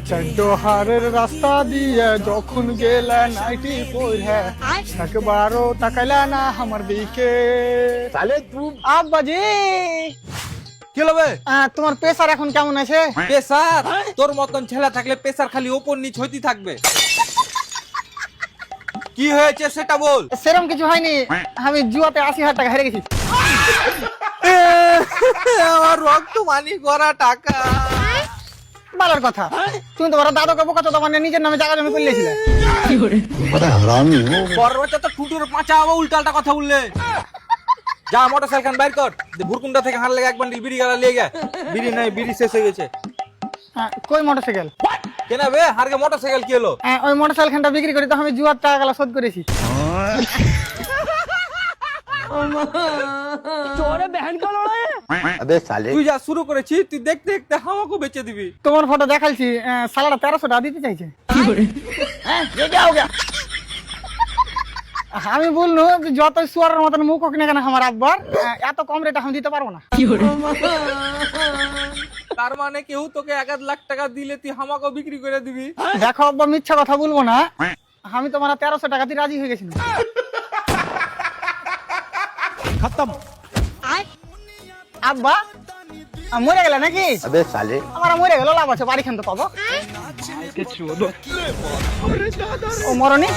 চড্ডহারের রাস্তা দিয়ে যখন গেলে নাইটি পরে একবারও তাকাইলা না আমার দিকে। তাহলে তুই আব্বাজি কি হবে? তোমার প্রেসার এখন কেমন আছে? প্রেসার? তোর মতন ছেলে থাকলে প্রেসার খালি ওপর নিচ হইতে থাকবে। কি হয়েছে সেটা বল। সেরকম কিছু হয়নি, আমি জুয়াতে 80,000 টাকা হেরে গেছি। আমার রক্ত মানি করা টাকা। ভালোর কথা, তুমি তো বড় দাদুকে বোকা চোদা মানে নিজের নামে জায়গা জমি করে নিয়েছিলে। পরের বছর তো টুটুর পাঁচা আবার উল্টালটা কথা বললে। যা মোটরসাইকেল খান বাইর কর, ভুরকুন্ডা থেকে হার লেগে এক বান্ডিল বিড়ি গালা লিয়ে গে। বিড়ি নাই, বিড়ি শেষ হয়ে গেছে। কই মোটরসাইকেল? কেন বে হারকে মোটরসাইকেল কি হলো? ওই মোটরসাইকেলটা বিক্রি করে তো আমি জুয়ার টাকা গেলা শোধ করেছি। अबे साले তুই যা শুরু করেছিস, তুই দেখতে দেখতে আমাকেও বেচে দিবি। তোমার ফটো দেখাইছি, সালাটা 1300 টাকা দিতে চাইছে। আমি বললো যে যত সুয়ারের মতন মুখ হোক না কেন আমার আব্বার, এত কম রেটে আমি দিতে পারবো না। তার মানে কেউ তোকে 1 লাখ টাকা দিলে তুই আমাকেও বিক্রি করে দিবি? দেখো আব্বা, মিথ্যা কথা বলবো না, আমি তোমার 1300 টাকা দিয়ে রাজি হয়ে গেছিলাম। খতম। আব্বা মরে গেলে নাকি? अबे साले আমার মরে গেল, লাভ আছে, বাড়ি খান তো পাবো। ও মরনি।